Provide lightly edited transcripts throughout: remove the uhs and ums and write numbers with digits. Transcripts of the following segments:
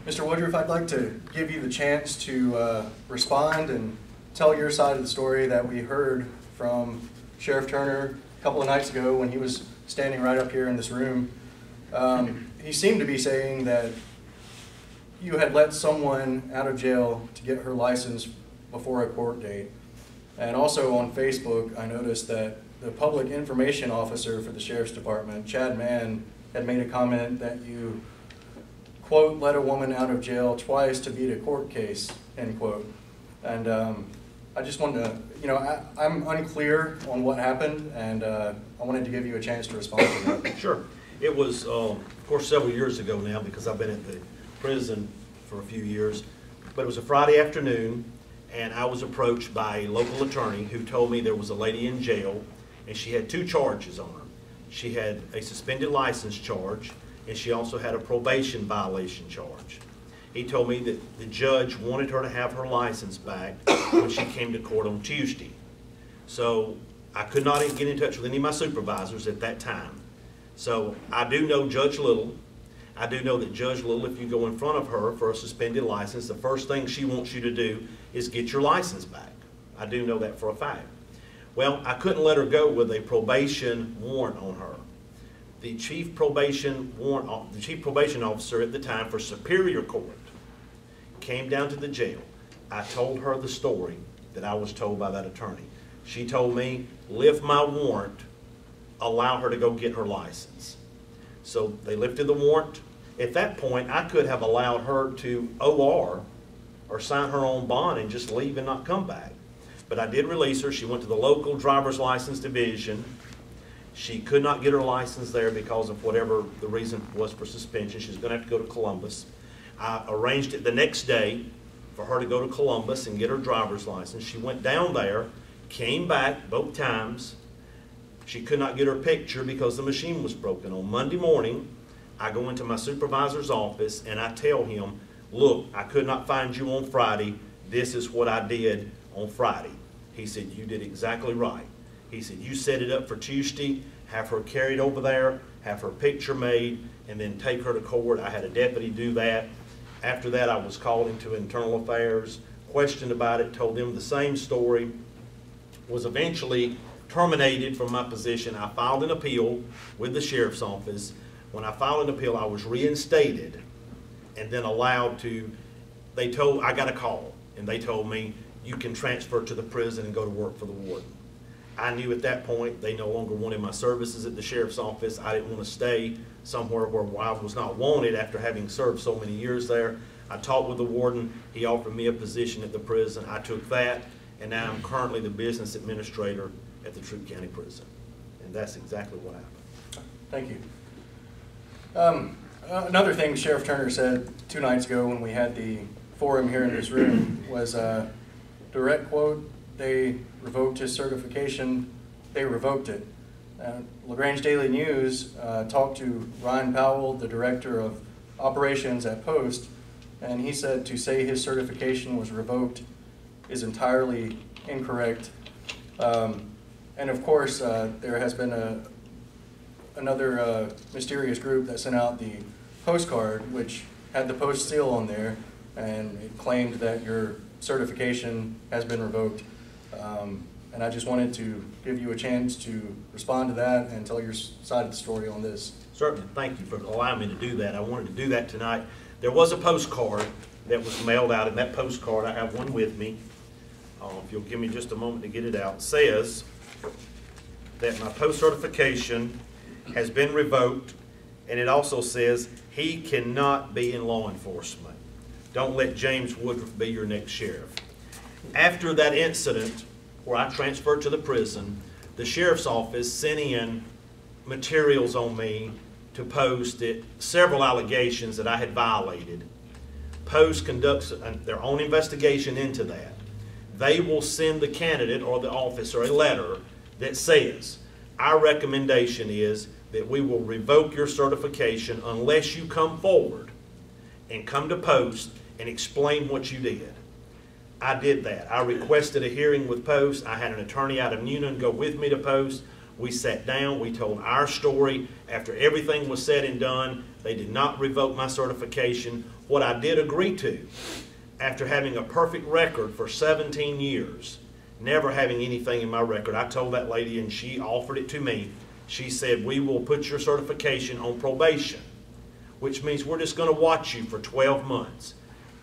Mr. Woodruff, I'd like to give you the chance to respond and tell your side of the story that we heard from Sheriff Turner a couple of nights ago when he was standing right up here in this room. He seemed to be saying that you had let someone out of jail to get her license before a court date. And also on Facebook, I noticed that the public information officer for the Sheriff's Department, Chad Mann, had made a comment that you, quote, let a woman out of jail twice to beat a court case, end quote. And I just wanted to, I'm unclear on what happened, and I wanted to give you a chance to respond to that. Sure. It was, of course, several years ago now, because I've been at the prison for a few years, but it was a Friday afternoon, and I was approached by a local attorney who told me there was a lady in jail, and she had two charges on her. She had a suspended license charge, and she also had a probation violation charge. He told me that the judge wanted her to have her license back when she came to court on Tuesday. So I could not get in touch with any of my supervisors at that time. So I do know Judge Little. I do know that Judge Little, if you go in front of her for a suspended license, the first thing she wants you to do is get your license back. I do know that for a fact. Well, I couldn't let her go with a probation warrant on her. The chief probation officer at the time for Superior Court came down to the jail. I told her the story that I was told by that attorney. She told me, lift my warrant, allow her to go get her license. So they lifted the warrant. At that point, I could have allowed her to OR or sign her own bond and just leave and not come back. But I did release her. She went to the local driver's license division. She could not get her license there because of whatever the reason was for suspension. She's going to have to go to Columbus. I arranged it the next day for her to go to Columbus and get her driver's license. She went down there, came back both times. She could not get her picture because the machine was broken. On Monday morning, I go into my supervisor's office and I tell him, look, I could not find you on Friday. This is what I did on Friday. He said, you did exactly right. He said, you set it up for Tuesday, have her carried over there, have her picture made, and then take her to court. I had a deputy do that. After that, I was called into internal affairs, questioned about it, told them the same story, was eventually terminated from my position. I filed an appeal with the sheriff's office. When I filed an appeal, I was reinstated and then allowed to, I got a call, and they told me, you can transfer to the prison and go to work for the warden. I knew at that point they no longer wanted my services at the sheriff's office. I didn't want to stay somewhere where I was not wanted after having served so many years there. I talked with the warden. He offered me a position at the prison. I took that, and now I'm currently the business administrator at the Troup County Prison. And that's exactly what happened. Thank you. Another thing Sheriff Turner said 2 nights ago when we had the forum here in this room was, direct quote, they revoked his certification, they revoked it. LaGrange Daily News talked to Ryan Powell, the director of operations at Post, and he said to say his certification was revoked is entirely incorrect. And of course, there has been another mysterious group that sent out the postcard, which had the Post seal on there, and it claimed that your certification has been revoked. And I just wanted to give you a chance to respond to that and tell your side of the story on this. Certainly. Thank you for allowing me to do that. I wanted to do that tonight. There was a postcard that was mailed out, and that postcard, I have one with me. If you'll give me just a moment to get it out, says that my post certification has been revoked, and it also says he cannot be in law enforcement. Don't let James Woodruff be your next sheriff. After that incident where I transferred to the prison, the sheriff's office sent in materials on me to Post that several allegations that I had violated. Post conducts their own investigation into that. They will send the candidate or the officer a letter that says, our recommendation is that we will revoke your certification unless you come forward and come to Post and explain what you did. I did that. I requested a hearing with Post. I had an attorney out of Newnan go with me to Post. We sat down, we told our story. After everything was said and done, they did not revoke my certification. What I did agree to, after having a perfect record for 17 years, never having anything in my record, I told that lady, and she offered it to me. She said, we will put your certification on probation, which means we're just going to watch you for 12 months.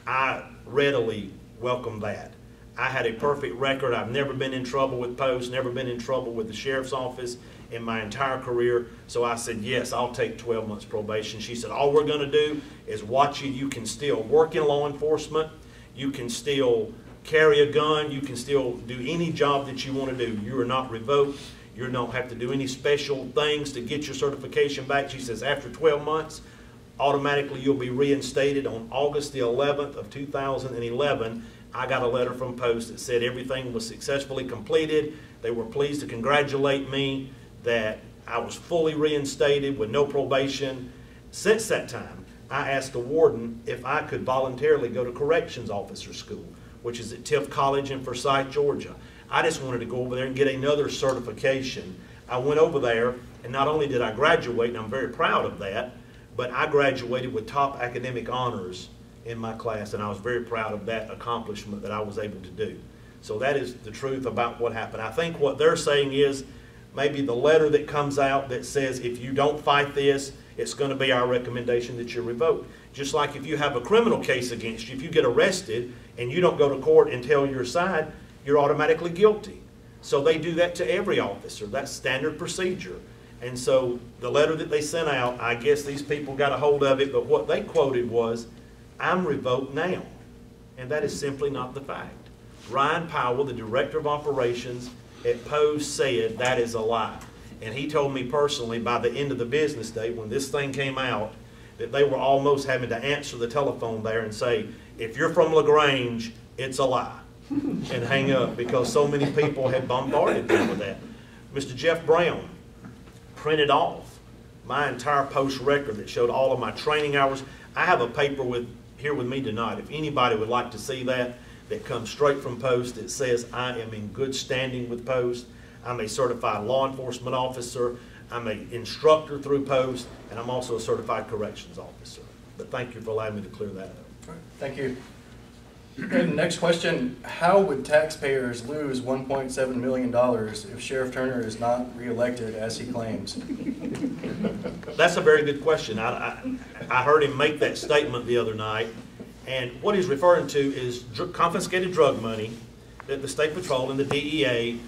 I readily welcome that. I had a perfect record. I've never been in trouble with post, never been in trouble with the sheriff's office in my entire career. So I said, yes, I'll take 12 months probation. She said, all we're going to do is watch you. You can still work in law enforcement. You can still carry a gun. You can still do any job that you want to do. You are not revoked. You don't have to do any special things to get your certification back. She says, after 12 months, automatically you'll be reinstated. On August the 11th of 2011, I got a letter from Post that said everything was successfully completed. They were pleased to congratulate me that I was fully reinstated with no probation. Since that time, I asked the warden if I could voluntarily go to corrections officer school, which is at Tift College in Forsyth, Georgia. I just wanted to go over there and get another certification. I went over there, and not only did I graduate, and I'm very proud of that, but I graduated with top academic honors in my class, and I was very proud of that accomplishment that I was able to do. So that is the truth about what happened. I think what they're saying is maybe the letter that comes out that says if you don't fight this, it's going to be our recommendation that you're revoked. Just like if you have a criminal case against you, if you get arrested and you don't go to court and tell your side, you're automatically guilty. So they do that to every officer. That's standard procedure. And so the letter that they sent out, I guess these people got a hold of it, but what they quoted was, I'm revoked now. And that is simply not the fact. Ryan Powell, the director of operations at Post, said that is a lie. And he told me personally by the end of the business day, when this thing came out, that they were almost having to answer the telephone there and say, if you're from LaGrange, it's a lie, and hang up, because so many people had bombarded them with that. Mr. Jeff Brown printed off my entire Post record that showed all of my training hours. I have a paper here with me tonight. If anybody would like to see that comes straight from Post, it says I am in good standing with Post. I'm a certified law enforcement officer. I'm an instructor through Post, and I'm also a certified corrections officer. But thank you for allowing me to clear that up. Thank you. Okay, next question. How would taxpayers lose $1.7 million if Sheriff Turner is not reelected as he claims? That's a very good question. I heard him make that statement the other night, and what he's referring to is confiscated drug money that the State Patrol and the DEA,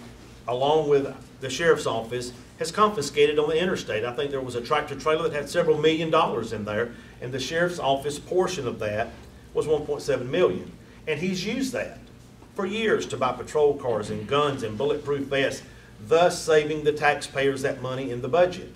along with the Sheriff's Office, has confiscated on the interstate. I think there was a tractor trailer that had several $1 million in there, and the Sheriff's Office portion of that was $1.7 million. And he's used that for years to buy patrol cars and guns and bulletproof vests, thus saving the taxpayers that money in the budget.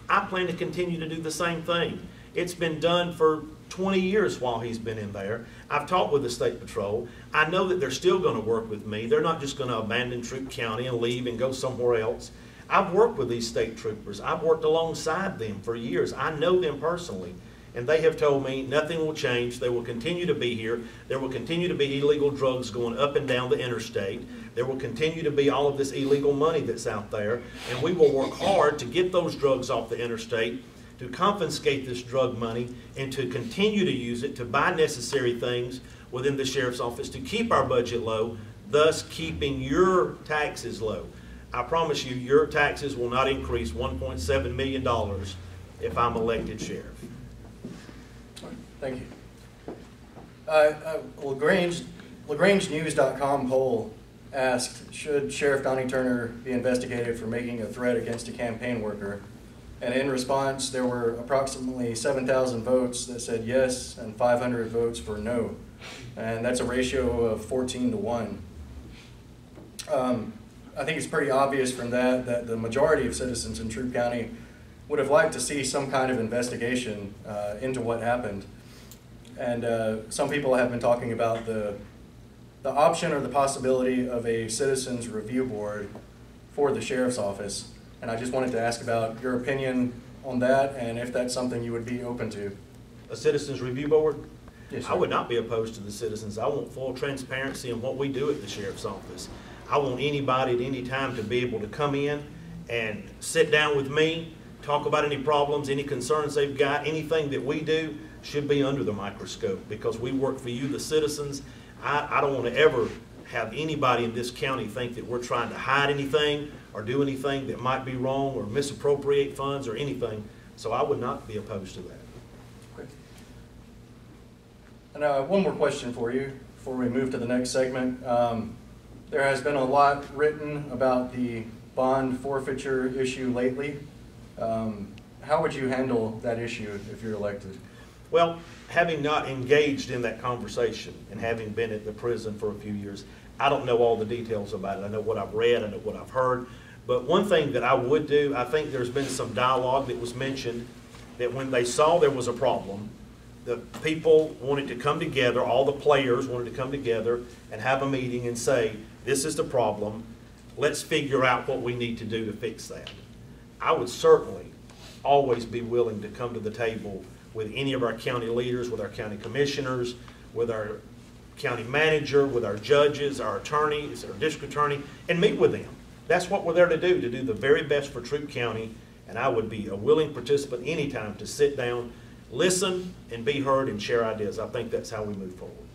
I plan to continue to do the same thing. It's been done for 20 years while he's been in there. I've talked with the State Patrol. I know that they're still going to work with me. They're not just going to abandon Troup County and leave and go somewhere else. I've worked with these state troopers. I've worked alongside them for years. I know them personally. And they have told me nothing will change. They will continue to be here. There will continue to be illegal drugs going up and down the interstate. There will continue to be all of this illegal money that's out there. And we will work hard to get those drugs off the interstate, to confiscate this drug money, and to continue to use it to buy necessary things within the Sheriff's Office to keep our budget low, thus keeping your taxes low. I promise you, your taxes will not increase $1.7 million if I'm elected sheriff. Thank you. LaGrangeNews.com poll asked, should Sheriff Donnie Turner be investigated for making a threat against a campaign worker? And in response, there were approximately 7,000 votes that said yes and 500 votes for no. And that's a ratio of 14 to 1. I think it's pretty obvious from that the majority of citizens in Troup County would have liked to see some kind of investigation into what happened. And some people have been talking about the option or the possibility of a citizens review board for the Sheriff's Office. And I just wanted to ask about your opinion on that and if that's something you would be open to. A citizens review board? Yes, sir. I would not be opposed to the citizens. I want full transparency in what we do at the Sheriff's Office. I want anybody at any time to be able to come in and sit down with me, talk about any problems, any concerns they've got. Anything that we do should be under the microscope because we work for you, the citizens. I don't want to ever have anybody in this county think that we're trying to hide anything or do anything that might be wrong or misappropriate funds or anything. So I would not be opposed to that. Okay. And one more question for you before we move to the next segment. There has been a lot written about the bond forfeiture issue lately. How would you handle that issue if you're elected? Well, having not engaged in that conversation and having been at the prison for a few years, I don't know all the details about it. I know what I've read, I know what I've heard. But one thing that I would do, I think there's been some dialogue that was mentioned that when they saw there was a problem, the people wanted to come together, all the players wanted to come together and have a meeting and say, this is the problem, let's figure out what we need to do to fix that. I would certainly always be willing to come to the table with any of our county leaders, with our county commissioners, with our county manager, with our judges, our attorneys, our district attorney, and meet with them. That's what we're there to do the very best for Troup County, and I would be a willing participant anytime to sit down, listen, and be heard and share ideas. I think that's how we move forward.